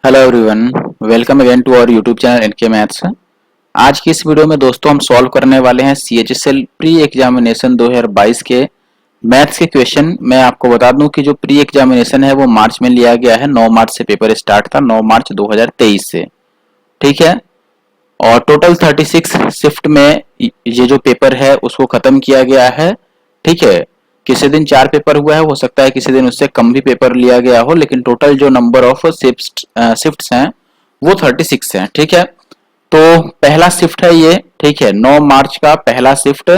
Hello everyone, welcome again to our YouTube channel NK maths. आज की इस video में दोस्तों हम सॉल्व करने वाले हैं सीएचएसएल प्री एग्जामिनेशन 2022 के मैथ्स के क्वेश्चन। मैं आपको बता दूं कि जो प्री एग्जामिनेशन है वो मार्च में लिया गया है। 9 मार्च से पेपर स्टार्ट था, 9 मार्च 2023 से। ठीक है, और टोटल 36 शिफ्ट में ये जो पेपर है उसको खत्म किया गया है। ठीक है, किसी दिन 4 पेपर हुआ है, हो सकता है किसी दिन उससे कम भी पेपर लिया गया हो, लेकिन टोटल जो नंबर ऑफ शिफ्ट्स हैं वो 36 हैं। ठीक है, तो पहला शिफ्ट है ये। ठीक है, 9 मार्च का पहला शिफ्ट।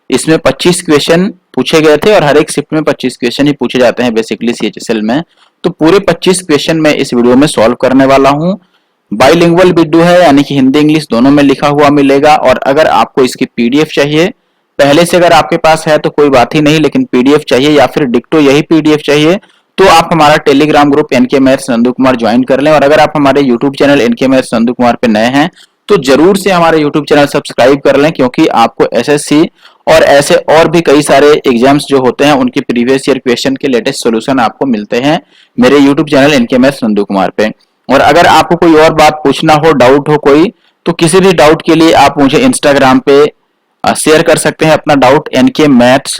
इसमें 25 क्वेश्चन पूछे गए थे और हर एक शिफ्ट में 25 क्वेश्चन ही पूछे जाते हैं बेसिकली सीएचएसएल में। तो पूरे 25 क्वेश्चन मैं इस वीडियो में सॉल्व करने वाला हूं। बाइलिंगुअल वीडियो है, यानी कि हिंदी इंग्लिश दोनों में लिखा हुआ मिलेगा। और अगर आपको इसकी पीडीएफ चाहिए, पहले से अगर आपके पास है तो कोई बात ही नहीं, लेकिन पीडीएफ चाहिए या फिर डिक्टो यही पीडीएफ चाहिए तो आप हमारा Telegram group NK maths Nandu Kumar join कर लें। और अगर आप हमारे YouTube channel NK maths Nandu Kumar पे नए हैं तो जरूर से हमारे यूट्यूब चैनल सब्सक्राइब कर लें, क्योंकि आपको एसएससी और ऐसे और भी कई सारे एग्जाम्स जो होते हैं उनके प्रीवियस ईयर क्वेश्चन के लेटेस्ट सॉल्यूशन आपको मिलते हैं मेरे YouTube channel NK maths Nandu Kumar पे। और अगर आपको कोई और बात पूछना हो, डाउट हो कोई, तो किसी भी डाउट के लिए आप मुझे इंस्टाग्राम पे शेयर कर सकते हैं अपना डाउट, एनके मैथ्स।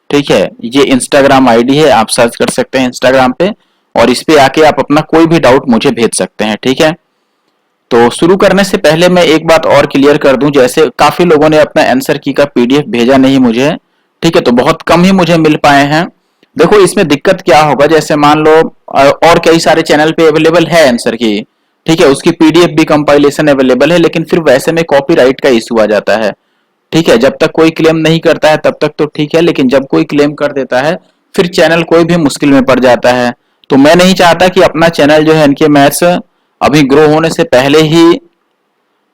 ठीक है, ये इंस्टाग्राम आईडी है, आप सर्च कर सकते हैं इंस्टाग्राम पे और इस पे आके आप अपना कोई भी डाउट मुझे भेज सकते हैं। ठीक है, तो शुरू करने से पहले मैं एक बात और क्लियर कर दूं, जैसे काफी लोगों ने अपना आंसर की का पीडीएफ भेजा नहीं मुझे। ठीक है, तो बहुत कम ही मुझे मिल पाए हैं। देखो इसमें दिक्कत क्या होगा, जैसे मान लो और कई सारे चैनल पे अवेलेबल है आंसर की। ठीक है, उसकी पीडीएफ भी कंपाइलेशन अवेलेबल है, लेकिन फिर वैसे में कॉपीराइट का इशू आ जाता है। ठीक है, जब तक कोई क्लेम नहीं करता है तब तक तो ठीक है, लेकिन जब कोई क्लेम कर देता है फिर चैनल कोई भी मुश्किल में पड़ जाता है। तो मैं नहीं चाहता कि अपना चैनल जो है एनके मैथ्स अभी ग्रो होने से पहले ही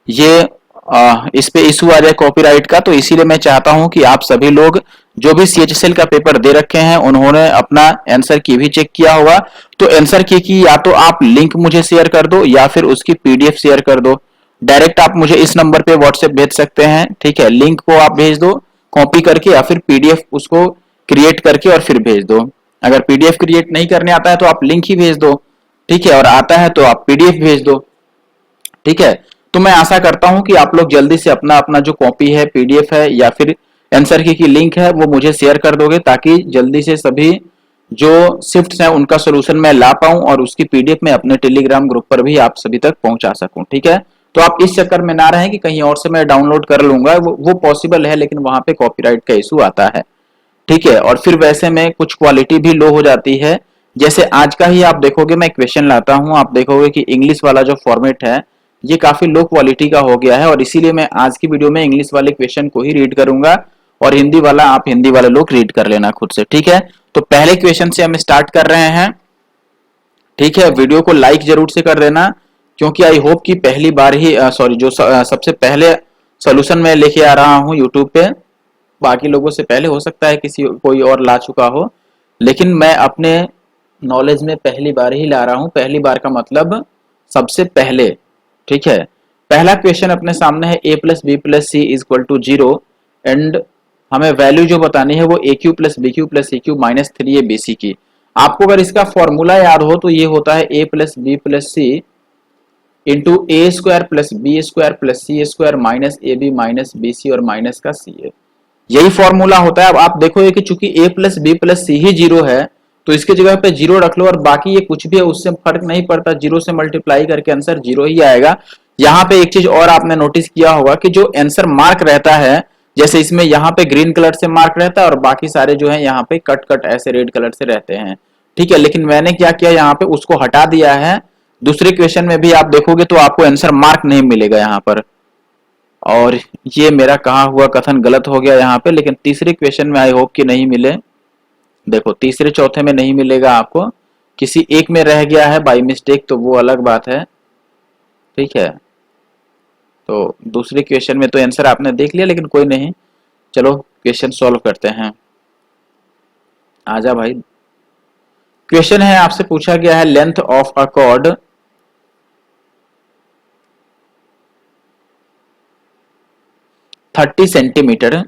ये इस पे इशू आ जाए कॉपीराइट का। तो इसीलिए मैं चाहता हूं कि आप सभी लोग जो भी सीएचएसएल का पेपर दे रखे हैं उन्होंने अपना आंसर की भी चेक किया होगा। तो आंसर की या तो आप लिंक मुझे शेयर कर दो या फिर उसकी पीडीएफ शेयर कर दो। डायरेक्ट आप मुझे इस नंबर पे व्हाट्सएप भेज सकते हैं। ठीक है, लिंक को आप भेज दो कॉपी करके या फिर पीडीएफ उसको क्रिएट करके और फिर भेज दो। अगर पीडीएफ क्रिएट नहीं करने आता है तो आप लिंक ही भेज दो। ठीक है, और आता है तो आप पीडीएफ भेज दो। ठीक है, तो मैं आशा करता हूं कि आप लोग जल्दी से अपना अपना जो कॉपी है, पीडीएफ है या फिर आंसर की लिंक है वो मुझे शेयर कर दोगे, ताकि जल्दी से सभी जो शिफ्ट्स हैं उनका सोल्यूशन मैं ला पाऊं और उसकी पीडीएफ में अपने टेलीग्राम ग्रुप पर भी आप सभी तक पहुंचा सकूं। ठीक है, तो आप इस चक्कर में ना रहें कि कहीं और से मैं डाउनलोड कर लूंगा, वो पॉसिबल है लेकिन वहां पे कॉपीराइट का इशू आता है। ठीक है, और फिर वैसे में कुछ क्वालिटी भी लो हो जाती है। जैसे आज का ही आप देखोगे, मैं क्वेश्चन लाता हूं, आप देखोगे कि इंग्लिश वाला जो फॉर्मेट है ये काफी लो क्वालिटी का हो गया है, और इसीलिए मैं आज की वीडियो में इंग्लिश वाले क्वेश्चन को ही रीड करूंगा और हिंदी वाला आप हिंदी वाले लोग रीड कर लेना खुद से। ठीक है, तो पहले क्वेश्चन से हम स्टार्ट कर रहे हैं। ठीक है, वीडियो को लाइक जरूर से कर देना, क्योंकि आई होप कि पहली बार ही सबसे पहले सोल्यूशन मैं लेके आ रहा हूं यूट्यूब पे। बाकी लोगों से पहले हो सकता है किसी कोई और ला चुका हो, लेकिन मैं अपने नॉलेज में पहली बार ही ला रहा हूं। पहली बार का मतलब सबसे पहले। ठीक है, पहला क्वेश्चन अपने सामने है a plus B plus C is equal to 0 and हमें वैल्यू जो बतानी है वो A cube plus B cube plus C cube minus 3 B C की। आपको अगर इसका फॉर्मूला याद हो तो ये होता है a plus B plus C into A square plus B square plus C square minus A B minus B C और माइनस का सी ए। यही फॉर्मूला होता है। अब आप देखोगे कि चूंकि a प्लस बी प्लस सी ही 0 है तो इसके जगह पे 0 रख लो और बाकी ये कुछ भी है उससे फर्क नहीं पड़ता, 0 से मल्टीप्लाई करके आंसर 0 ही आएगा। यहाँ पे एक चीज और आपने नोटिस किया होगा कि जो आंसर मार्क रहता है, जैसे इसमें यहाँ पे ग्रीन कलर से मार्क रहता है और बाकी सारे जो है यहाँ पे कट कट ऐसे रेड कलर से रहते हैं। ठीक है, लेकिन मैंने क्या किया, यहाँ पे उसको हटा दिया है। दूसरे क्वेश्चन में भी आप देखोगे तो आपको आंसर मार्क नहीं मिलेगा यहाँ पर, और ये मेरा कहा हुआ कथन गलत हो गया यहाँ पे। लेकिन तीसरे क्वेश्चन में आई होप कि नहीं मिले। देखो तीसरे चौथे में नहीं मिलेगा आपको, किसी एक में रह गया है बाय मिस्टेक तो वो अलग बात है। ठीक है, तो दूसरे क्वेश्चन में तो आंसर आपने देख लिया, लेकिन कोई नहीं, चलो क्वेश्चन सॉल्व करते हैं। आजा भाई। क्वेश्चन है, आपसे पूछा गया है length of a chord 30 centimetre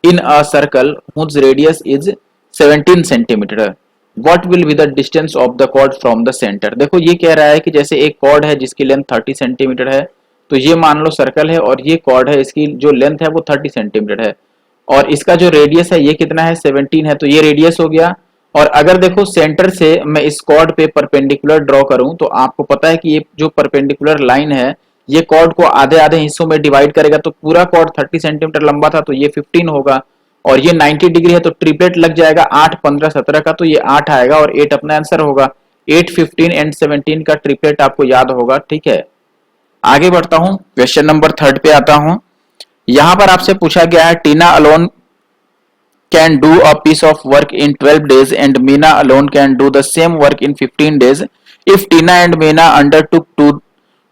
in a circle whose radius is 17 centimetre. What will be the distance of the chord from the centre. देखो ये कह रहा है कि जैसे एक कॉर्ड है जिसकी लेंथ 30 सेंटीमीटर है, तो ये मान लो सर्कल है और ये कॉर्ड है, इसकी जो लेंथ है वो 30 सेंटीमीटर है, और इसका जो रेडियस है ये कितना है 17 है, तो ये रेडियस हो गया। और अगर देखो सेंटर से मैं इस कॉर्ड पे परपेंडिकुलर ड्रॉ करूं, तो आपको पता है कि ये जो परपेंडिकुलर लाइन है ये कॉर्ड को आधे आधे हिस्सों में डिवाइड करेगा, तो पूरा कॉर्ड 30 सेंटीमीटर लंबा था तो ये 15 होगा, और ये 90 डिग्री है तो ट्रिपलेट लग जाएगा 8 15 17 का, तो ये 8 आएगा और 8 अपना आंसर होगा। 8 15 एंड 17 का ट्रिपलेट आपको याद होगा। ठीक है, आगे बढ़ता हूं, क्वेश्चन नंबर 3 पे आता हूं। यहां पर आपसे पूछा गया है टीना alone can do a piece of work in 12 days and Meena alone can do the same work in 15 days. If Tina and Meena undertook to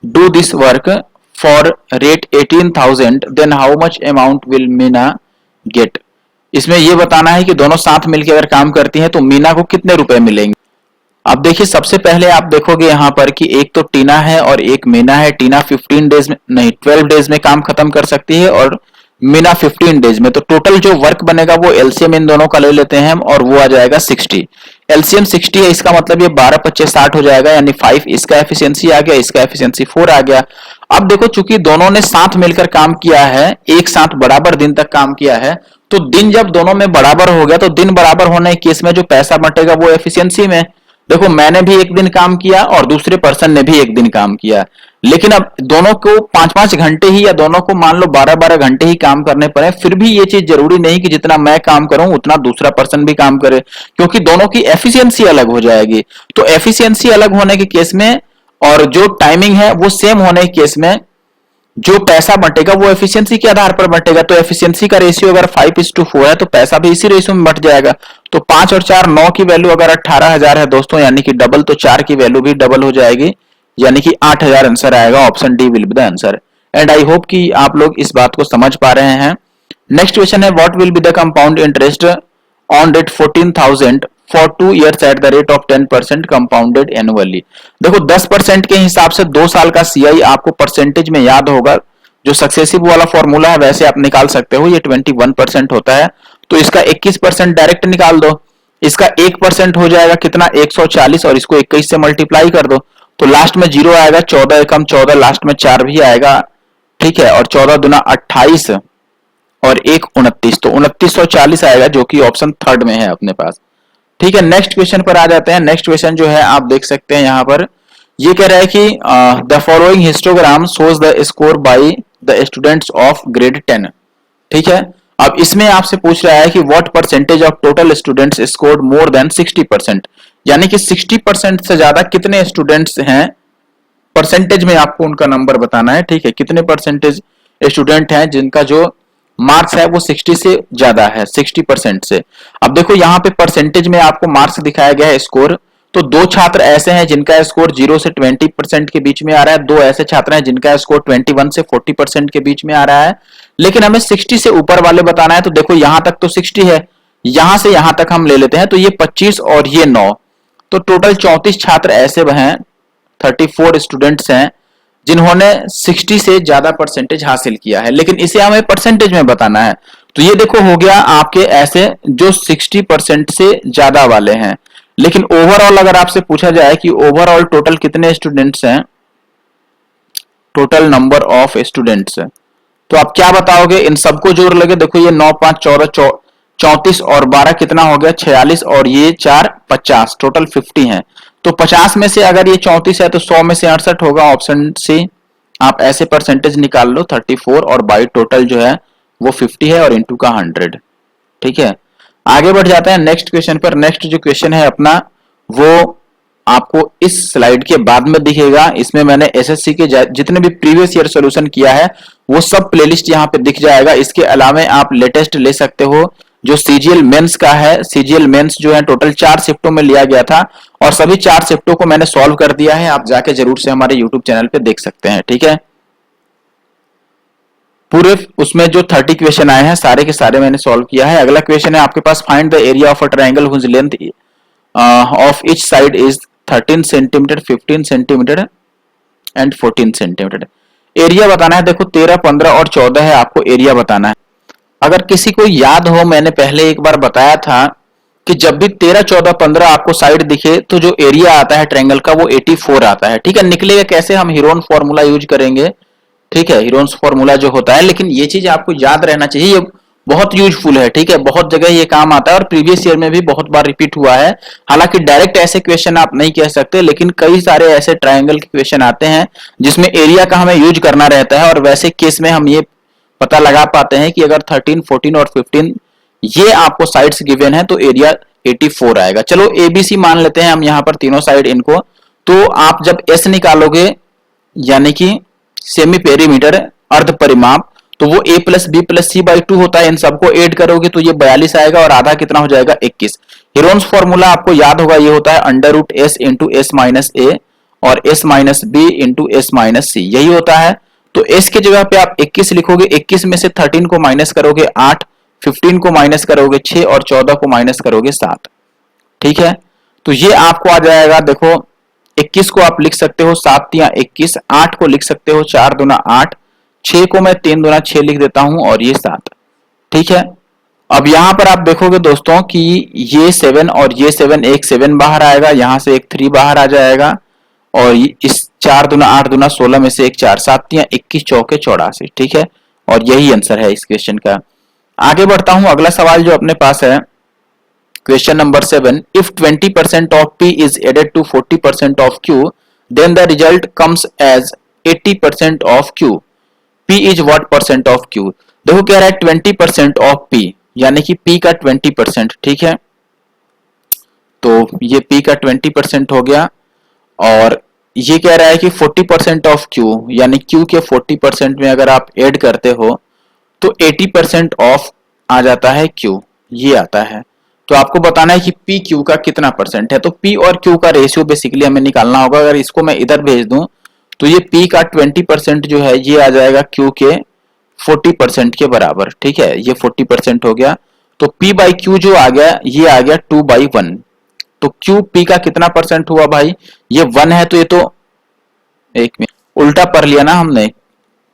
do this work for rate 18,000, then how much amount will Meena get? इसमें ये बताना है कि दोनों साथ मिलकर अगर काम करती हैं तो मीना को कितने रुपए मिलेंगे। अब देखिए सबसे पहले आप देखोगे यहाँ पर कि एक तो टीना है और एक मीना है। टीना 15 डेज में नहीं 12 डेज में काम खत्म कर सकती है और मीना 15 डेज में, तो टोटल जो वर्क बनेगा वो एलसीएम इन दोनों का ले लेते हैं हम और वो आ जाएगा 60। एलसीएम 60 है, इसका मतलब ये 12 25 60 हो जाएगा, यानी 5 इसका एफिशिएंसी आ गया, इसका एफिशिएंसी 4 आ गया। अब देखो चूंकि दोनों ने साथ मिलकर काम किया है, एक साथ बराबर दिन तक काम किया है, तो दिन जब दोनों में बराबर हो गया तो दिन बराबर होने के केस में जो पैसा बटेगा वो एफिशिएंसी में। देखो मैंने भी एक दिन काम किया और दूसरे पर्सन ने भी एक दिन काम किया, लेकिन अब दोनों को 5-5 घंटे ही या दोनों को मान लो 12-12 घंटे ही काम करने पड़े, फिर भी ये चीज जरूरी नहीं कि जितना मैं काम करूं उतना दूसरा पर्सन भी काम करे, क्योंकि दोनों की एफिशिएंसी अलग हो जाएगी। तो एफिशिएंसी अलग होने के केस में और जो टाइमिंग है वो सेम होने के केस में जो पैसा बटेगा वो एफिशिएंसी के आधार पर बटेगा। तो एफिशिएंसी का रेशियो अगर 5:4 है तो पैसा भी इसी रेशियो में बट जाएगा। तो 5 और 4 9 की वैल्यू अगर 18,000 है दोस्तों, यानी कि डबल, तो 4 की वैल्यू भी डबल हो जाएगी, यानी कि 8,000 आंसर आएगा। Option D will be the answer. And I hope कि आप लोग इस बात को समझ पा रहे हैं। नेक्स्ट क्वेश्चन है what will be the compound interest on rate 14,000 for 2 years at the rate of 10% compounded annually. देखो 10% के हिसाब से 2 साल का सीआई आपको परसेंटेज में याद होगा, जो सक्सेसिव वाला फॉर्मूला है वैसे आप निकाल सकते हो, ये 21% होता है, तो इसका 21% डायरेक्ट निकाल दो। इसका 1% हो जाएगा कितना 140, और इसको 21 से मल्टीप्लाई कर दो तो लास्ट में 0 आएगा, 14 एकम 14, लास्ट में 4 भी आएगा। ठीक है, और 14 दूना 28 और 1 29, तो 2940 आएगा, जो कि ऑप्शन 3 में है अपने पास। ठीक है, नेक्स्ट क्वेश्चन पर आ जाते हैं। नेक्स्ट क्वेश्चन जो है आप देख सकते हैं यहाँ पर, ये कह रहा है कि the following histogram shows the score by the students of grade 10। ठीक है, अब इसमें आपसे पूछ रहा है कि what percentage of total students scored more than 60%, यानी कि 60% से ज्यादा कितने स्टूडेंट्स हैं, परसेंटेज में आपको उनका नंबर बताना है। ठीक है, कितने परसेंटेज स्टूडेंट हैं जिनका जो मार्क्स है वो 60 से ज्यादा है, 60% से। अब देखो यहाँ पे परसेंटेज में आपको मार्क्स दिखाया गया है स्कोर, तो 2 छात्र ऐसे हैं जिनका स्कोर 0 से 20% के बीच में आ रहा है, 2 ऐसे छात्र हैं जिनका स्कोर 21 से 40% के बीच में आ रहा है, लेकिन हमें 60 से ऊपर वाले बताना है। तो देखो यहां तक तो 60 है, यहां से यहां तक हम ले लेते हैं, तो ये 25 और ये 9, तो टोटल 34 छात्र ऐसे हैं, 34 स्टूडेंट्स हैं जिन्होंने 60 से ज्यादा परसेंटेज हासिल किया है, लेकिन इसे हमें परसेंटेज में बताना है। तो ये देखो हो गया आपके ऐसे जो 60% से ज्यादा वाले हैं, लेकिन ओवरऑल अगर आपसे पूछा जाए कि ओवरऑल टोटल कितने स्टूडेंट्स हैं, टोटल नंबर ऑफ स्टूडेंट्स, तो आप क्या बताओगे, इन सबको जोड़ लगे। देखो ये 9 5 14 34 और 12 कितना हो गया 46, और ये 4 50, टोटल 50 है। तो 50 में से अगर ये 34 है तो 100 में से 68 होगा, ऑप्शन सी। आप ऐसे परसेंटेज निकाल लो, 34 और बाई टोटल जो है वो 50 है और इंटू का 100। ठीक है, आगे बढ़ जाते हैं नेक्स्ट क्वेश्चन पर। नेक्स्ट जो क्वेश्चन है अपना वो आपको इस स्लाइड के बाद में दिखेगा। इसमें मैंने एसएससी के जितने भी प्रीवियस ईयर सॉल्यूशन किया है वो सब प्लेलिस्ट यहाँ पे दिख जाएगा। इसके अलावा आप लेटेस्ट ले सकते हो जो सीजीएल मेंस का है। सीजीएल मेंस जो है टोटल 4 शिफ्टों में लिया गया था और सभी 4 शिफ्टों को मैंने सॉल्व कर दिया है, आप जाके जरूर से हमारे यूट्यूब चैनल पे देख सकते हैं। ठीक है, पूरे उसमें जो 30 क्वेश्चन आए हैं सारे के सारे मैंने सॉल्व किया है। अगला क्वेश्चन है आपके पास, find the area of a triangle whose length of each side is 13 centimetre, 15 centimetre and 14 centimetre. Area बताना है। देखो 13 15 और 14 है, आपको एरिया बताना है। अगर किसी को याद हो, मैंने पहले एक बार बताया था कि जब भी 13, 14, 15 आपको साइड दिखे तो जो एरिया आता है ट्रायंगल का वो 84 आता है। ठीक है, निकलेगा कैसे, हम हीरोन फॉर्मूला यूज करेंगे। ठीक है, हीरोन्स फॉर्मूला जो होता है, लेकिन ये चीज आपको याद रहना चाहिए, ये बहुत यूजफुल है। ठीक है, बहुत जगह ये काम आता है और प्रीवियस ईयर में भी बहुत बार रिपीट हुआ है। हालांकि डायरेक्ट ऐसे क्वेश्चन आप नहीं कह सकते, लेकिन कई सारे ऐसे ट्रायंगल के क्वेश्चन आते हैं जिसमें एरिया का हमें यूज करना रहता है, और वैसे केस में हम ये पता लगा पाते हैं कि अगर 13, 14 और 15 ये आपको साइड्स गिवन है तो एरिया 84 आएगा। चलो एबीसी मान लेते हैं हम यहाँ पर तीनों साइड इनको। तो आप जब एस निकालोगे यानी कि सेमी पेरीमीटर अर्ध परिमाप, तो वो a plus B plus C by 2 होता है। इन सबको ऐड करोगे तो ये 42 आएगा और आधा कितना हो जाएगा 21। हीरोन्स फॉर्मूला आपको याद होगा, ये होता है under root S into S minus A और S minus B into S minus C, यही होता है। तो एस की जगह पे आप 21 लिखोगे, 21 में से 13 को माइनस करोगे 8, 15 को माइनस करोगे 6 और 14 को माइनस करोगे 7। ठीक है, तो ये आपको आ जाएगा, देखो 21 को आप लिख सकते हो 7 या 21, 8 को लिख सकते हो 4 दूना 8, 6 को मैं 3 दूना 6 लिख देता हूं और ये 7। ठीक है, अब यहां पर आप देखोगे दोस्तों कि ये 7 और ये 7, एक 7 बाहर आएगा, यहां से एक 3 बाहर आ जाएगा, और इस 4 दूना 8 दूना 16 में से एक 4, 7 या 21 चौके 84। ठीक है, और यही आंसर है इस क्वेश्चन का। आगे बढ़ता हूं, अगला सवाल जो अपने पास है question number 7, if 20% of P is added to 40% of Q, then the result comes as 80% of Q. P is what percent of Q? देखो कह रहा है 20% of P, यानी कि P का 20%। ठीक है, तो ये P का 20% हो गया, और ये कह रहा है कि 40% of Q, यानी Q के 40% में अगर आप ऐड करते हो तो 80% ऑफ आ जाता है Q, ये आता है। तो आपको बताना है कि P Q का कितना परसेंट है। तो P और Q का रेशियो बेसिकली हमें निकालना होगा। अगर इसको मैं इधर भेज दूं तो ये P का 20% जो है ये आ जाएगा Q के 40% के बराबर। ठीक है, ये 40% हो गया, तो P बाई Q जो आ गया ये आ गया 2/1। तो Q P का कितना परसेंट हुआ भाई, ये 1 है, तो ये तो एक मिनट उल्टा पढ़ लिया ना हमने।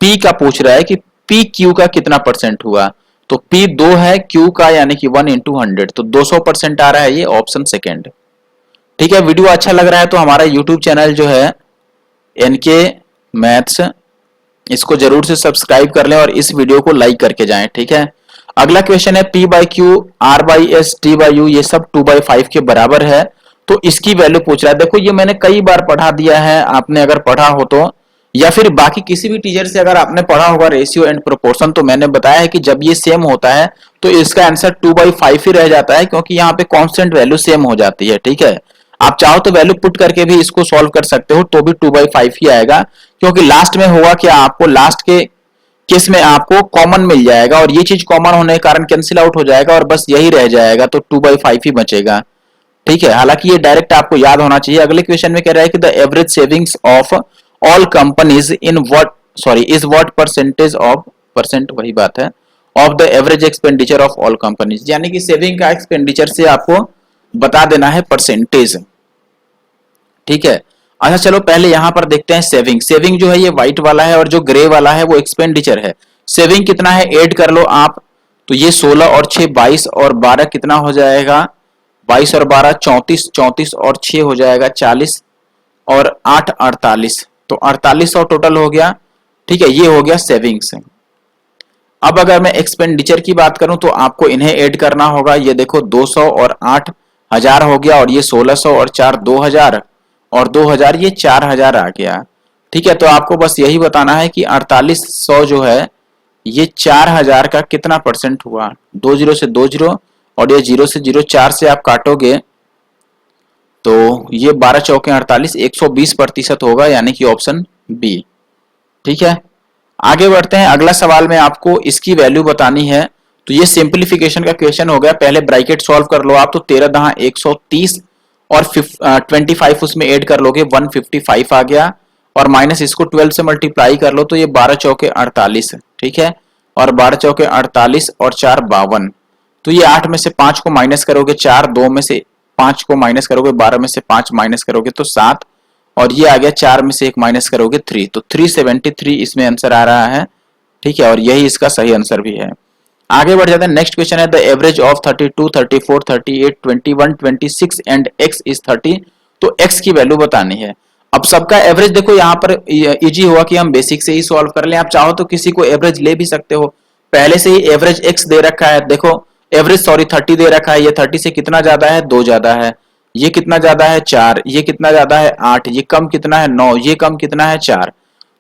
P का पूछ रहा है कि P Q का कितना परसेंट हुआ, तो P 2 है, Q का यानी कि 1 इंटू 100, तो 200% आ रहा है, ये ऑप्शन सेकेंड। ठीक है, वीडियो अच्छा लग रहा है तो हमारा यूट्यूब चैनल जो है एनके मैथ्स, इसको जरूर से सब्सक्राइब कर लें और इस वीडियो को लाइक करके जाएं। ठीक है, अगला क्वेश्चन है P by Q R by S T by you, ये सब 2/5 के बराबर है, तो इसकी वैल्यू पूछ रहा है। देखो ये मैंने कई बार पढ़ा दिया है, आपने अगर पढ़ा हो तो, या फिर बाकी किसी भी टीचर से अगर आपने पढ़ा होगा रेशियो एंड प्रोपोर्शन, तो मैंने बताया है कि जब ये सेम होता है तो इसका आंसर 2/5 ही रह जाता है, क्योंकि यहाँ पे कांस्टेंट वैल्यू सेम हो जाती है। ठीक है, आप चाहो तो वैल्यू पुट करके भी इसको सॉल्व कर सकते हो, तो भी 2/5 ही आएगा, क्योंकि लास्ट में होगा क्या, आपको लास्ट के केस में आपको कॉमन मिल जाएगा, और ये चीज कॉमन होने के कारण कैंसिल आउट हो जाएगा और बस यही रह जाएगा, तो 2/5 ही बचेगा। ठीक है, हालांकि ये डायरेक्ट आपको याद होना चाहिए। अगले क्वेश्चन में कह रहा है कि the average savings of all companies in what is what percentage of percent, वही बात है, of the average expenditure of all companies, यानी कि सेविंग का एक्सपेंडिचर से आपको बता देना है परसेंटेज। ठीक है, अच्छा चलो पहले यहां पर देखते हैं सेविंग। सेविंग जो है ये व्हाइट वाला है और जो ग्रे वाला है वो एक्सपेंडिचर है। सेविंग कितना है ऐड कर लो आप, तो ये 16 और 6 22 और 12 कितना हो जाएगा, 22 और 12 34, 34 और 6 हो जाएगा 40 और 8 48, तो 4800 टोटल हो गया। ठीक है, ये हो गया सेविंग्स। अब अगर मैं एक्सपेंडिचर की बात करूं तो आपको इन्हें ऐड करना होगा। ये देखो 200 और 8 1000 हो गया, और ये 1600 और 4 2000 और 2000 ये 4000 आ गया। ठीक है, तो आपको बस यही बताना है कि 4800 जो है ये 4000 का कितना परसेंट हुआ। 2 0 से 2 0 और ये 0 से 0, 4 से आप काटोगे तो ये 12 चौके 48, 120% होगा, यानी कि ऑप्शन बी। ठीक है, आगे बढ़ते हैं। अगला सवाल में आपको इसकी वैल्यू बतानी है, तो ये सिंपलीफिकेशन का क्वेश्चन हो गया। पहले ब्रैकेट सॉल्व कर लो आप, तो 13 दहा 130 और 25 उसमें ऐड कर लोगे 155 आ गया, और माइनस इसको 12 से मल्टीप्लाई कर लो तो ये 12 चौके 48। ठीक है, और 12 चौके 48 और 4 52, तो ये 8 में से 5 को माइनस करोगे 4, 2 में से 5 को माइनस करोगे 12 में से 5 माइनस करोगे तो 7, और ये आ गया 4 में से 1 माइनस करोगे 3, तो 373 इसमें आंसर आ रहा है। ठीक है, और यही इसका सही आंसर भी है। आगे बढ़ जाते हैं। नेक्स्ट क्वेश्चन है the average of 32, 34, 38, 21, 26 and x is 30। तो x की वैल्यू बतानी है। अब सबका एवरेज देखो यहाँ पर इजी हुआ कि हम बेसिक से ही सॉल्व कर लें। आप चाहो तो किसी को एवरेज ले भी सकते हो, पहले से ही एवरेज x दे रखा है। देखो एवरेज 30 दे रखा है, ये 30 से कितना ज्यादा है, 2 ज्यादा है। ये कितना ज्यादा है, 4। ये कितना ज्यादा है, 8। ये कम कितना है, 9। ये कम कितना है, 4।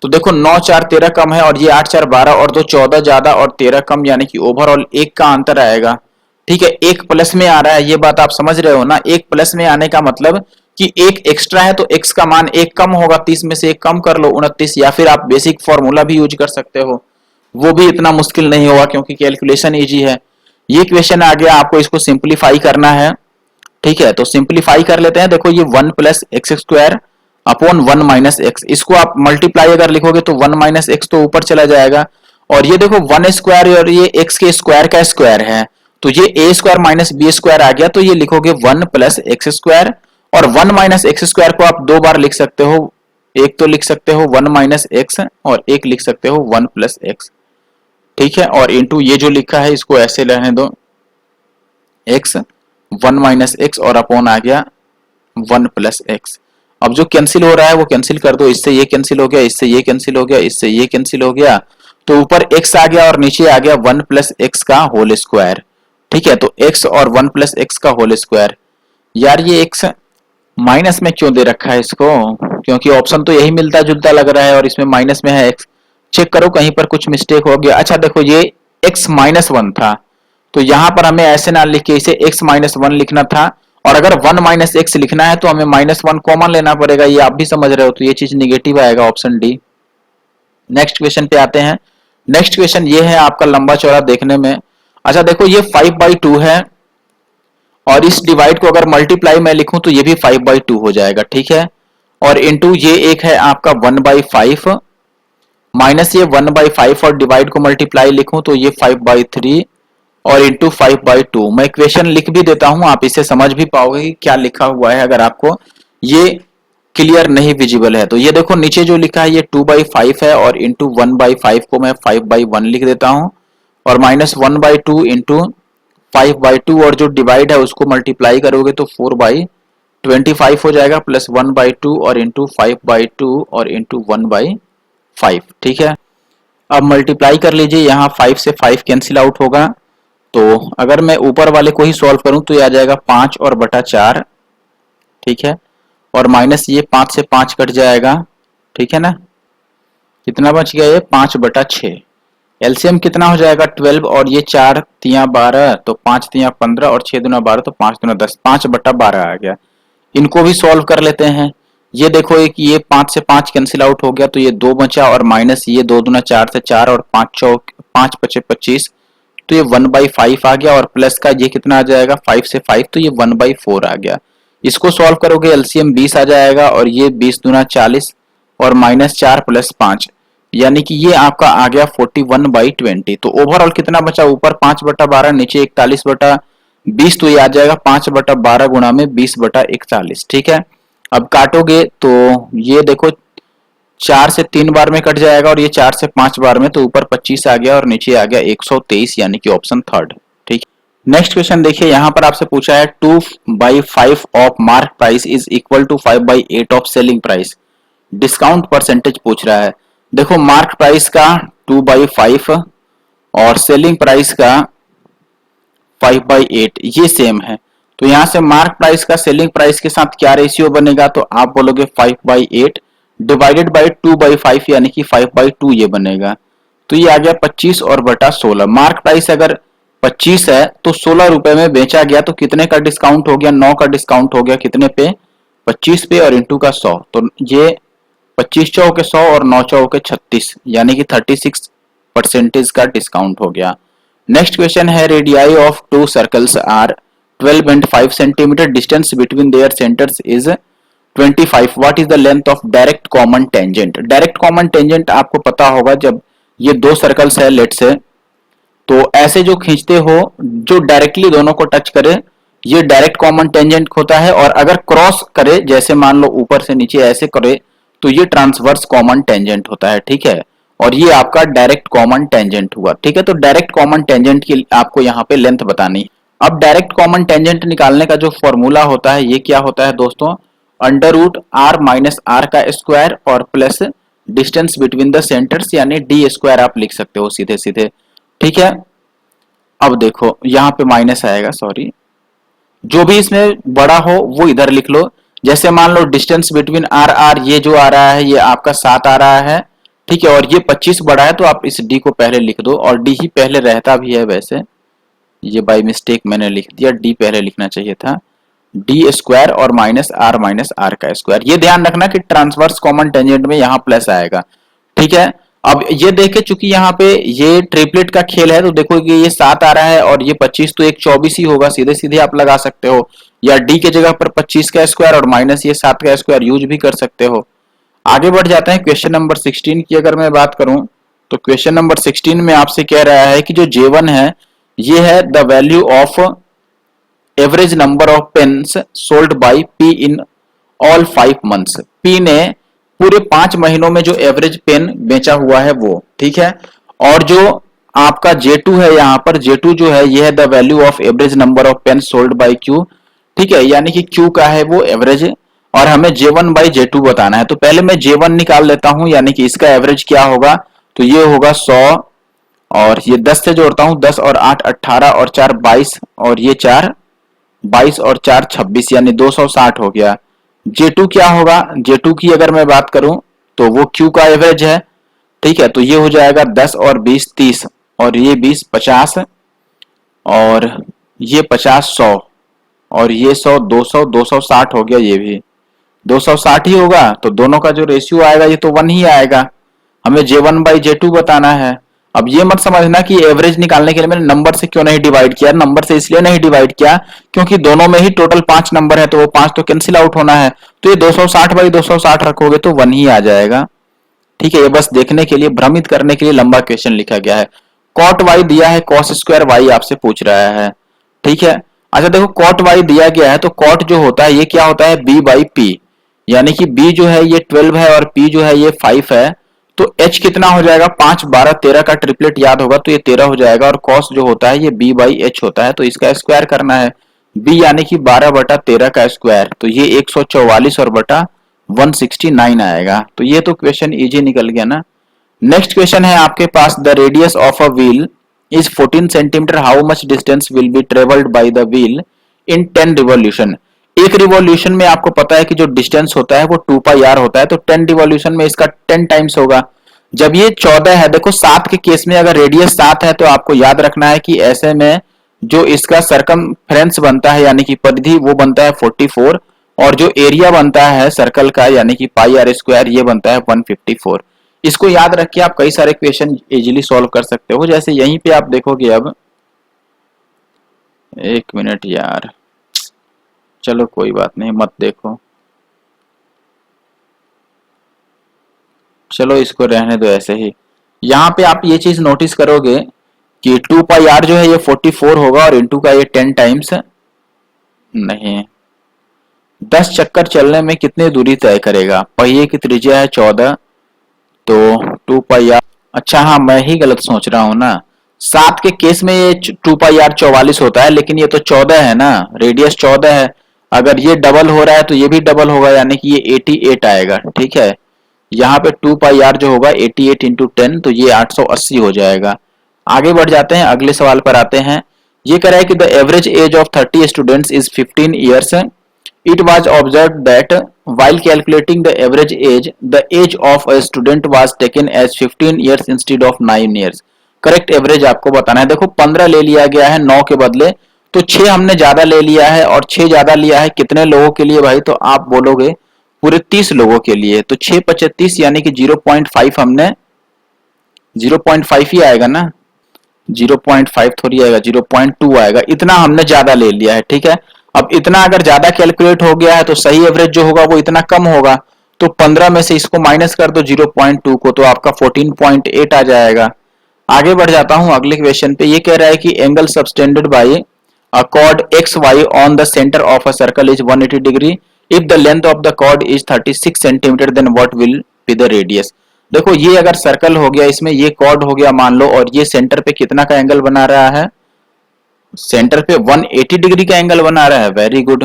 तो देखो 9 4 13 कम है, और ये 8 4 12 और 2 14 ज्यादा और 13 कम, यानी कि ओवरऑल 1 का अंतर आएगा। ठीक है, 1 प्लस में आ रहा है, ये बात आप समझ रहे हो ना। 1 प्लस में आने का मतलब कि 1 एक्स्ट्रा है तो x का मान 1 कम होगा। 30 में से 1 कम कर लो, 29। या फिर आप बेसिक फॉर्मूला भी यूज कर सकते हो, वो भी इतना मुश्किल नहीं होगा क्योंकि कैलकुलेशन इजी है। ये क्वेश्चन आ गया, आपको इसको सिंप्लीफाई करना है। ठीक है, तो सिंप्लीफाई कर लेते हैं। देखो ये 1 plus x square upon 1 minus x, इसको आप मल्टीप्लाई अगर लिखोगे तो 1 माइनस एक्स तो ऊपर चला जाएगा। और ये देखो 1 स्क्वायर और ये एक्स के स्क्वायर का स्क्वायर है, तो ये ए स्क्वायर माइनस बी स्क्वायर आ गया। तो ये लिखोगे 1 प्लस एक्स स्क्वायर, और 1 माइनस एक्स स्क्वायर को आप 2 बार लिख सकते हो। एक तो लिख सकते हो 1 माइनस एक्स, और एक लिख सकते हो 1 प्लस एक्स। ठीक है, और इंटू ये जो लिखा है इसको ऐसे रहने दो, एक्स 1 माइनस एक्स और अपॉन आ गया 1 प्लस एक्स। अब जो कैंसिल हो रहा है वो कैंसिल कर दो, इससे ये कैंसिल हो गया, इससे ये कैंसिल हो गया, इससे ये कैंसिल हो गया। तो ऊपर x आ गया और नीचे आ गया 1 प्लस एक्स का होल स्क्वायर। ठीक है, तो x और 1 प्लस एक्स का होल स्क्वायर। यार ये x माइनस में क्यों दे रखा है इसको, क्योंकि ऑप्शन तो यही मिलता जुलता लग रहा है और इसमें माइनस में है x। चेक करो कहीं पर कुछ मिस्टेक हो गया। अच्छा देखो ये x माइनस 1 था, तो यहां पर हमें ऐसे ना लिख के इसे x माइनस 1 लिखना था, और अगर 1 माइनस एक्स लिखना है तो हमें माइनस 1 कॉमन लेना पड़ेगा। ये आप भी समझ रहे हो, तो ये चीज निगेटिव आएगा, ऑप्शन डी। नेक्स्ट क्वेश्चन पे आते हैं। नेक्स्ट क्वेश्चन ये है आपका लंबा चौड़ा देखने में। अच्छा देखो ये 5/2 है, और इस डिवाइड को अगर मल्टीप्लाई मैं लिखूं तो ये भी 5/2 हो जाएगा। ठीक है, और इंटू ये एक है आपका 1/5 माइनस ये 1/5, और डिवाइड को मल्टीप्लाई लिखूं तो ये 5/3 और इंटू 5/2। मैं इक्वेशन लिख भी देता हूं, आप इसे समझ भी पाओगे कि क्या लिखा हुआ है अगर आपको ये क्लियर नहीं विजिबल है तो। ये देखो नीचे जो लिखा है ये 2/5 है, और इंटू 1/5 को मैं 5/1 लिख देता हूं, और माइनस 1/2 इंटू 5/2, और जो डिवाइड है उसको मल्टीप्लाई करोगे तो 4/25 हो जाएगा, प्लस 1/2 और इंटू 5/2 और इंटू 1/5। ठीक है, अब मल्टीप्लाई कर लीजिए, यहाँ 5 से 5 कैंसिल आउट होगा। तो अगर मैं ऊपर वाले को ही सॉल्व करूं तो ये आ जाएगा 5 और बटा 4। ठीक है, और माइनस ये 5 से 5 कट जाएगा। ठीक है ना, कितना बच गया, ये 5/6। एलसीएम कितना हो जाएगा 12, और ये 4 तिया 12, तो 5 तिया 15 और 6 दूना 12, तो 5 दूना 10, 5/12 आ गया। इनको भी सॉल्व कर लेते हैं। ये देखो एक ये 5 से 5 कैंसिल आउट हो गया, तो ये 2 बचा, और माइनस ये 2 दूना 4 से 4 और 5 5 25, तो ये 1/5 आ गया, और प्लस का ये कितना आ जाएगा 5 से 5, तो ये 1/4 आ गया। इसको सॉल्व करोगे एलसीएम 20 आ जाएगा, और ये 20 दूना 40 और माइनस 4 प्लस 5, यानी कि ये आपका आ गया 41/20। तो ओवरऑल कितना बचा, ऊपर 5/12 नीचे 41/20, तो ये आ जाएगा 5/12 गुणा में 20/41। ठीक है, अब काटोगे तो ये देखो 4 से 3 बार में कट जाएगा, और ये 4 से 5 बार में, तो ऊपर 25 आ गया और नीचे आ गया 123, यानी कि ऑप्शन थर्ड। ठीक, नेक्स्ट क्वेश्चन देखिए, यहाँ पर आपसे पूछा है 2/5 of mark price is equal to 5/8 of selling price, discount percentage पूछ रहा है। देखो मार्क प्राइस का 2/5 और सेलिंग प्राइस का 5/8 ये सेम है, तो यहां से मार्क प्राइस का सेलिंग प्राइस के साथ क्या रेशियो बनेगा, तो आप बोलोगे 5/8 डिवाइडेड बाई 2/5, यानी कि 5/2 ये बनेगा। तो ये आ गया 25 और बटा 16। मार्क प्राइस अगर 25 है तो 16 रुपए में बेचा गया, तो कितने का डिस्काउंट हो गया, 9 का डिस्काउंट हो गया, कितने पे, 25 पे, और इंटू का 100, तो ये 25 चौके 100 और 9 चौके 36, यानी कि 36% का डिस्काउंट हो गया। नेक्स्ट क्वेश्चन है radii of two circles are 12 and 5 centimetre, distance between their centres is 25, what is the length of direct common tangent. Direct common tangent आपको पता होगा, जब ये दो सर्कल्स है लेट से, तो ऐसे जो खींचते हो जो डायरेक्टली दोनों को टच करे, ये डायरेक्ट कॉमन टेंजेंट होता है, और अगर क्रॉस करे, जैसे मान लो ऊपर से नीचे ऐसे करे, तो ये ट्रांसवर्स कॉमन टेंजेंट होता है। ठीक है, और ये आपका डायरेक्ट कॉमन टेंजेंट हुआ। ठीक है, तो डायरेक्ट कॉमन टेंजेंट की आपको यहाँ पे लेंथ बतानी है। अब डायरेक्ट कॉमन टेंजेंट निकालने का जो फॉर्मूला होता है ये क्या होता है दोस्तों, under root R minus R का स्क्वायर और plus distance between the centres यानी डी स्क्वायर आप लिख सकते हो सीधे सीधे। ठीक है, अब देखो यहाँ पे माइनस आएगा, सॉरी, जो भी इसमें बड़ा हो वो इधर लिख लो। जैसे मान लो डिस्टेंस बिटवीन आर आर ये जो आ रहा है ये आपका 7 आ रहा है। ठीक है, और ये 25 बड़ा है तो आप इस डी को पहले लिख दो, और डी ही पहले रहता भी है वैसे, ये बाय मिस्टेक मैंने लिख दिया, डी पहले लिखना चाहिए था। डी स्क्वायर और माइनस आर का स्क्वायर। ये ध्यान रखना कि ट्रांसवर्स कॉमन टेंजेंट में यहाँ प्लस आएगा। ठीक है, अब ये देखे चूंकि यहाँ पे ये ट्रिपलेट का खेल है तो देखो कि ये 7 आ रहा है और ये 25 तो एक 24 ही होगा, सीधे सीधे आप लगा सकते हो, या डी के जगह पर 25 का स्क्वायर और माइनस ये 7 का स्क्वायर यूज भी कर सकते हो। आगे बढ़ जाते हैं क्वेश्चन नंबर 16 की अगर मैं बात करूं तो क्वेश्चन नंबर 16 में आपसे कह रहा है कि जो J1 है ये है the value of average number of pens sold by P in all 5 months. P ने पूरे 5 महीनों में जो एवरेज पेन बेचा हुआ है वो। ठीक है, और जो आपका J2 है यहाँ पर, J2 जो है ये है the value of average number of pen sold by Q। ठीक है, यानी कि Q का है वो एवरेज और हमें J1 बाई J2 बताना है। तो पहले मैं J1 निकाल लेता हूं, यानी कि इसका एवरेज क्या होगा, तो ये होगा 100 और ये 10 से जोड़ता हूं, 10 और 8 18 और 4 22 और ये 4 22 और 4 26 यानी 260 हो गया। J2 क्या होगा, J2 की अगर मैं बात करूं तो वो Q का एवरेज है। ठीक है, तो ये हो जाएगा 10 और 20 30 और ये 20 50 और ये 50 100 और ये 100 200 260 हो गया, ये भी 260 ही होगा। तो दोनों का जो रेशियो आएगा ये तो 1 ही आएगा। हमें J1 बाई J2 बताना है। अब ये मत समझना कि एवरेज निकालने के लिए मैंने नंबर से क्यों नहीं डिवाइड किया, नंबर से इसलिए नहीं डिवाइड किया क्योंकि दोनों में ही टोटल 5 नंबर है तो वो 5 तो कैंसिल आउट होना है। तो ये 260 बाई 260 रखोगे तो 1 ही आ जाएगा। ठीक है, ये बस देखने के लिए, भ्रमित करने के लिए लंबा क्वेश्चन लिखा गया है। कॉट वाई दिया है, कॉस स्क्वायर वाई आपसे पूछ रहा है। ठीक है, अच्छा देखो कॉट वाई दिया गया है तो कॉट जो होता है ये क्या होता है, बी बाई पी, यानी कि b जो है ये 12 है और p जो है ये 5 है। तो h कितना हो जाएगा, 5 12 13 का ट्रिपलेट याद होगा तो ये 13 हो जाएगा। और cos जो होता है ये b बाई h होता है तो इसका स्क्वायर करना है। b यानी कि 12 बटा 13 का स्क्वायर, तो ये 144 और बटा 169 आएगा। तो ये तो क्वेश्चन इजी निकल गया ना। नेक्स्ट क्वेश्चन है आपके पास, the radius of a wheel is 14 centimetre, how much distance will be travelled by the wheel in 10 revolution. एक रिवॉल्यूशन में आपको पता है कि जो डिस्टेंस होता है वो 2 पाई आर होता है, तो 10 रिवॉल्यूशन में इसका 10 टाइम्स होगा। जब ये 14 है, देखो 7 के केस में अगर रेडियस 7 है तो आपको याद रखना है कि ऐसे में जो इसका सरकमफ्रेंस बनता है यानी कि परिधि वो बनता है 44 और जो एरिया बनता है सर्कल का यानी कि पाई आर स्क्वायर ये बनता है 154। इसको याद रख के आप कई सारे क्वेश्चन इजीली सॉल्व कर सकते हो। जैसे यहीं पे आप देखोगे, अब एक मिनट यार, चलो कोई बात नहीं, मत देखो, चलो इसको रहने दो ऐसे ही। यहाँ पे आप ये चीज नोटिस करोगे कि 2 पाई आर जो है ये 44 होगा और इंटू का ये 10 टाइम्स नहीं, 10 चक्कर चलने में कितनी दूरी तय करेगा, पहिए की त्रिज्या है 14 तो 2 पाई आर, अच्छा हाँ मैं ही गलत सोच रहा हूँ ना। 7 के केस में ये 2 पाई आर 44 होता है लेकिन ये तो 14 है ना, रेडियस 14 है। अगर ये डबल हो रहा है तो ये भी डबल होगा यानी कि ये 88 आएगा। ठीक है, यहाँ पे 2 पाई आर जो होगा 88 इंटू 10 तो ये 880 हो जाएगा। आगे बढ़ जाते हैं, अगले सवाल पर आते हैं। ये कह रहा है कि the average age of 30 students is 15 years. It was observed that while calculating the average age, the age of a student was taken as 15 years instead of 9 years. Correct average आपको बताना है। देखो 15 ले लिया गया है 9 के बदले, तो 6 हमने ज्यादा ले लिया है और 6 ज्यादा लिया है कितने लोगों के लिए भाई, तो आप बोलोगे पूरे 30 लोगों के लिए। तो 6 25 30 यानी कि 0.5 हमने 0.5 ही आएगा ना, 0.5 थोड़ी आएगा, 0.2 आएगा, इतना हमने ज्यादा ले लिया है। ठीक है, अब इतना अगर ज्यादा कैलकुलेट हो गया है तो सही एवरेज जो होगा वो इतना कम होगा। तो 15 में से इसको माइनस कर दो 0.2 को तो आपका 14.8 आ जाएगा। आगे बढ़ जाता हूं अगले क्वेश्चन पे। ये कह रहा है कि angle subtended by a chord X Y on the centre of a circle is 180 degree. If the length of the chord is 36 centimetre then what will be the radius. देखो ये अगर सर्कल हो गया, इसमें ये कॉर्ड हो गया मान लो, और ये सेंटर पे कितना का एंगल बना रहा है, सेंटर पे 180 डिग्री का एंगल बना रहा है। Very good.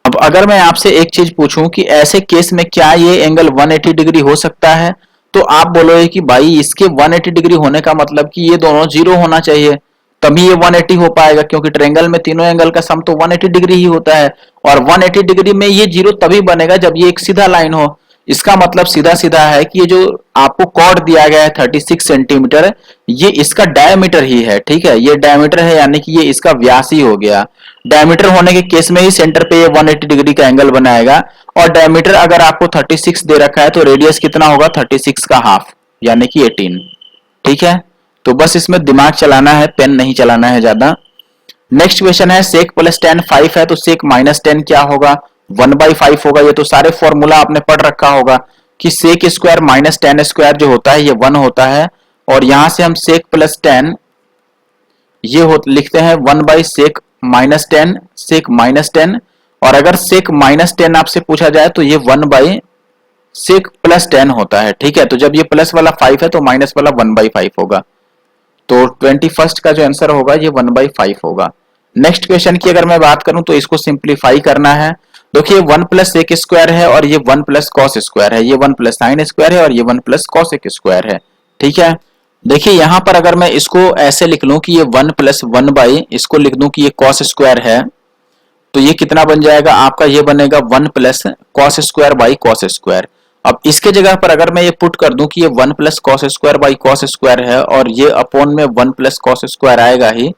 अब अगर मैं आपसे एक चीज पूछूं कि ऐसे केस में क्या ये एंगल 180 डिग्री हो सकता है, तो आप बोलोगे कि भाई इसके 180 डिग्री होने का मतलब कि ये दोनों जीरो होना चाहिए, तभी ये 180 हो पाएगा, क्योंकि ट्रायंगल में तीनों एंगल का सम तो 180 डिग्री ही होता है। और 180 डिग्री में ये जीरो तभी बनेगा जब ये एक सीधा लाइन हो। इसका मतलब सीधा सीधा है कि ये जो आपको कॉर्ड दिया गया है 36 सेंटीमीटर, ये इसका डायमीटर ही है। ठीक है, ये डायमीटर है, यानी कि ये इसका व्यास ही हो गया। डायमीटर होने के केस में ही सेंटर पे ये 180 डिग्री का एंगल बनाएगा। और डायमीटर अगर आपको 36 दे रखा है तो रेडियस कितना होगा, 36 का हाफ, यानी कि 18। ठीक है, तो बस इसमें दिमाग चलाना है, पेन नहीं चलाना है ज्यादा। नेक्स्ट क्वेश्चन है सेक प्लस टेन 5 है, तो सेक माइनस टेन क्या होगा, 1/5 होगा। ये तो सारे फॉर्मूला आपने पढ़ रखा होगा कि sec square minus ten square जो होता है ये 1 होता है। और यहां से हम सेक प्लस टेन ये लिखते हैं 1/सेक minus ten, sec minus ten. और अगर सेक माइनस टेन आपसे पूछा जाए तो ये 1/सेक प्लस टेन होता है। ठीक है, तो जब ये प्लस वाला 5 है तो माइनस वाला 1/5 होगा। तो 21st का जो आंसर होगा ये 1/5 होगा। नेक्स्ट क्वेश्चन की अगर मैं बात करूं तो इसको सिंप्लीफाई करना है। देखिए 1 प्लस सेक स्क्वायर है और ये 1 प्लस कॉस स्क्वायर है, ये 1 प्लस साइन स्क्वायर है और ये 1 प्लस कॉसेक स्क्वायर है। ठीक है, देखिए यहां पर अगर मैं इसको ऐसे लिख लूं कि ये 1 प्लस 1 इसको लिख दूं कि ये कॉस स्क्वायर है, तो ये कितना बन जाएगा आपका, ये बनेगा 1 plus cos square by cos square. अब इसके जगह पर अगर मैं ये पुट कर दूं कि ये 1 plus cos square by cos square है और ये अपॉन में 1 प्लस कॉस स्क्वायर आएगा ही,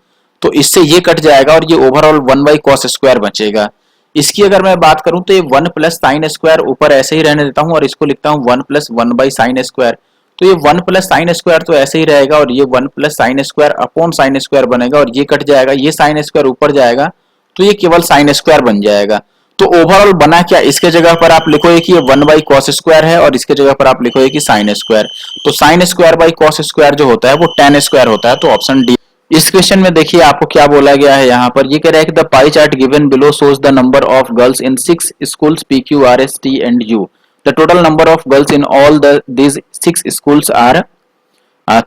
तो इससे ये कट जाएगा और ये ओवरऑल 1 बाई कॉस स्क्वायर बचेगा। इसकी अगर मैं बात करूं तो ये 1 प्लस साइन स्क्वायर ऊपर ऐसे ही रहने देता हूं और इसको लिखता हूं 1 प्लस 1 बाई साइन स्क्वायर। तो ये 1 प्लस साइन स्क्वायर तो ऐसे ही रहेगा और ये 1 plus sine square upon sine square बनेगा और ये कट जाएगा, ये साइन स्क्वायर ऊपर जाएगा तो ये केवल साइन स्क्वायर बन जाएगा। तो ओवरऑल बना क्या, इसके जगह पर आप लिखोगे कि ये 1 बाई कॉस स्क्वायर है और इसके जगह पर आप लिखोगे कि साइन स्क्वायर। तो sine square by cos square जो होता है वो tan स्क्वायर होता है, तो ऑप्शन डी। इस क्वेश्चन में देखिए आपको क्या बोला गया है, यहाँ पर ये कह रहा है कि the pie chart given below shows the number of girls in 6 schools PQRST and U। The total number of girls in all these 6 schools are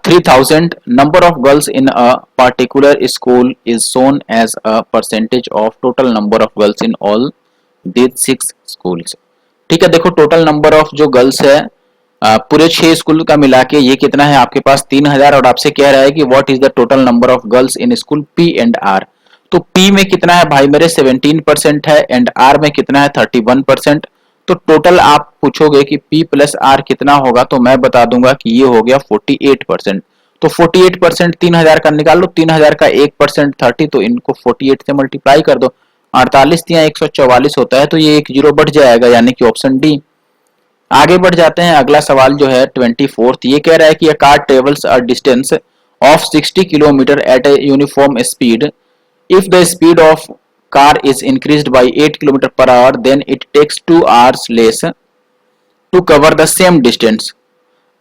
3000. Number of girls in a particular school is shown as a percentage of total number of girls in all these 6 schools। ठीक है, देखो total number of जो girls है पूरे 6 school का मिला के ये कितना है आपके पास 3000, और आपसे कह रहा है कि what is the total number of girls in school P and R। तो P में कितना है भाई मेरे 17% है एंड R में कितना है 31%। तो टोटल आप पूछोगे कि P प्लस R कितना होगा, तो मैं बता दूंगा कि ये हो गया 48%। तो 48% 3000 का निकाल लो, 3000 का 1% 30, तो इनको 48 से मल्टीप्लाई कर दो, 48 या 144 होता है, तो ये एक जीरो बढ़ जाएगा, यानी कि ऑप्शन डी। आगे बढ़ जाते हैं, अगला सवाल जो है 24th, ये कह रहा है कि a car travels a distance of 60 kilometre at a uniform speed। If the speed of car is increased by 8 km per hour, then it takes 2 hours less to cover the same distance।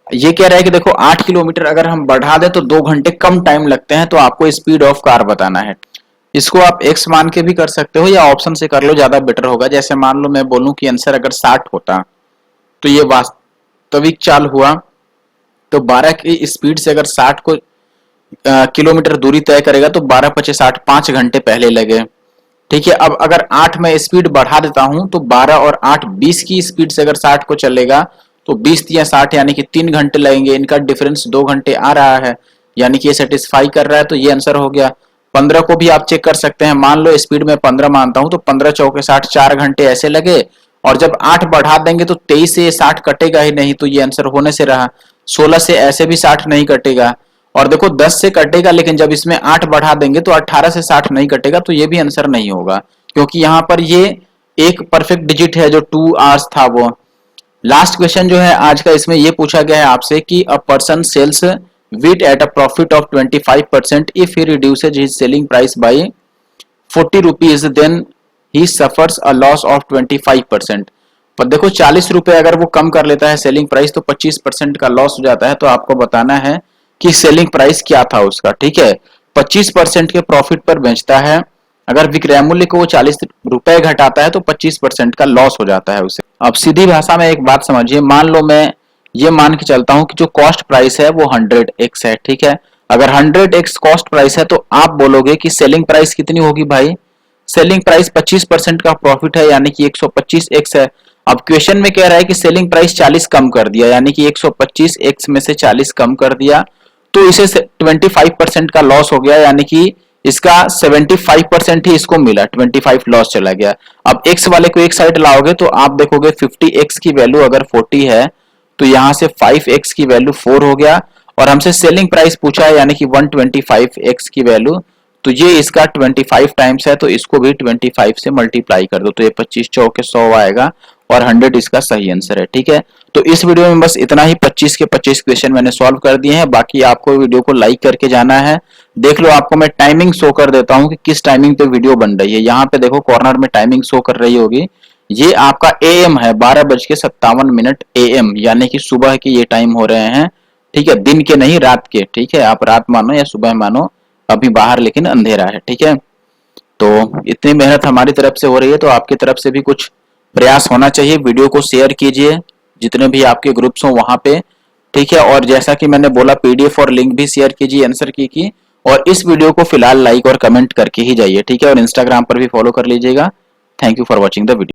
ये कह रहा है कि देखो 8 kilometre अगर हम बढ़ा दें तो 2 घंटे कम टाइम लगते हैं, तो आपको स्पीड ऑफ कार बताना है। इसको आप x मान के भी कर सकते हो या ऑप्शन से कर लो, ज्यादा बेटर होगा। जैसे मान लो मैं बोलूं कि आंसर अगर 60 होता तो ये वास्तविक चाल हुआ, तो 12 की स्पीड से अगर 60 को किलोमीटर दूरी तय करेगा तो 12×5 = 60, 5 घंटे पहले लगे। ठीक है, अब अगर 8 में स्पीड बढ़ा देता हूं तो 12 और 8 20 की स्पीड से अगर 60 को चलेगा तो 20 या 60 यानी कि 3 घंटे लगेंगे, इनका डिफरेंस 2 घंटे आ रहा है, यानी कि ये सेटिस्फाई कर रहा है, तो ये आंसर हो गया। 15 को भी आप चेक कर सकते हैं, मान लो स्पीड में 15 मानता हूं तो 15 चौके 60, 4 घंटे ऐसे लगे, और जब 8 बढ़ा देंगे तो 23 से 60 कटेगा ही नहीं, तो ये आंसर होने से रहा। 16 से ऐसे भी 60 नहीं कटेगा, और देखो 10 से कटेगा, लेकिन जब इसमें 8 बढ़ा देंगे तो 18 से 60 नहीं कटेगा, तो ये भी आंसर नहीं होगा, क्योंकि यहाँ पर ये एक परफेक्ट डिजिट है जो 2 आवर्स था वो। लास्ट क्वेश्चन जो है आज का, इसमें ये पूछा गया है आपसे कि a person sells wheat at a profit of 25% if he reduces his selling price by 40 rupees, then he suffers a loss of 25%। पर देखो 40 रुपए अगर वो कम कर लेता है सेलिंग प्राइस तो 25% का लॉस हो जाता है, तो आपको बताना है कि सेलिंग प्राइस क्या था उसका। ठीक है, 25% के प्रॉफिट पर बेचता है, अगर विक्रय मूल्य को वो 40 रुपए घटाता है तो 25% का लॉस हो जाता है उसे। अब सीधी भाषा में एक बात समझिए, मान लो मैं ये मान के चलता हूं कि जो कॉस्ट प्राइस है वो 100x है, ठीक है। अगर 100x कॉस्ट प्राइस है तो आप बोलोगे कि सेलिंग प्राइस कितनी होगी भाई, सेलिंग प्राइस 25% का प्रॉफिट है यानी कि 125x है। अब क्वेश्चन में कह रहा है कि सेलिंग प्राइस 40 कम कर दिया यानी कि 125x में से 40 कम कर दिया तो इसे 25% का लॉस हो गया यानी कि इसका 75% ही इसको मिला, 25 लॉस चला गया। अब x वाले को एक साइड लाओगे तो आप देखोगे 50x की वैल्यू अगर 40 है तो यहां से 5x की वैल्यू 4 हो गया और हमसे सेलिंग प्राइस पूछा है यानी कि 125x की वैल्यू, तो ये इसका 25 टाइम्स है तो इसको भी 25 से मल्टीप्लाई कर दो तो ये 25 चौके 100 आएगा और 100 इसका सही आंसर है, ठीक है। तो इस वीडियो में बस इतना ही, 25 के 25 क्वेश्चन मैंने सॉल्व कर दिए हैं। बाकी आपको वीडियो को लाइक करके जाना है। देख लो, आपको मैं टाइमिंग शो कर देता हूं कि किस टाइमिंग पे वीडियो बन रही है। यहाँ पे देखो कॉर्नर में टाइमिंग शो कर रही होगी, ये आपका एएम है, 12:57 एएम यानी कि सुबह के ये टाइम हो रहे हैं, ठीक है, दिन के नहीं रात के, ठीक है। आप रात मानो या सुबह मानो, अभी बाहर लेकिन अंधेरा है, ठीक है। तो इतनी मेहनत हमारी तरफ से हो रही है तो आपकी तरफ से भी कुछ प्रयास होना चाहिए। वीडियो को शेयर कीजिए जितने भी आपके ग्रुप्स हो वहां पे, ठीक है। और जैसा कि मैंने बोला पीडीएफ और लिंक भी शेयर कीजिए आंसर की और इस वीडियो को फिलहाल लाइक और कमेंट करके ही जाइए, ठीक है। और इंस्टाग्राम पर भी फॉलो कर लीजिएगा। Thank you for watching the video.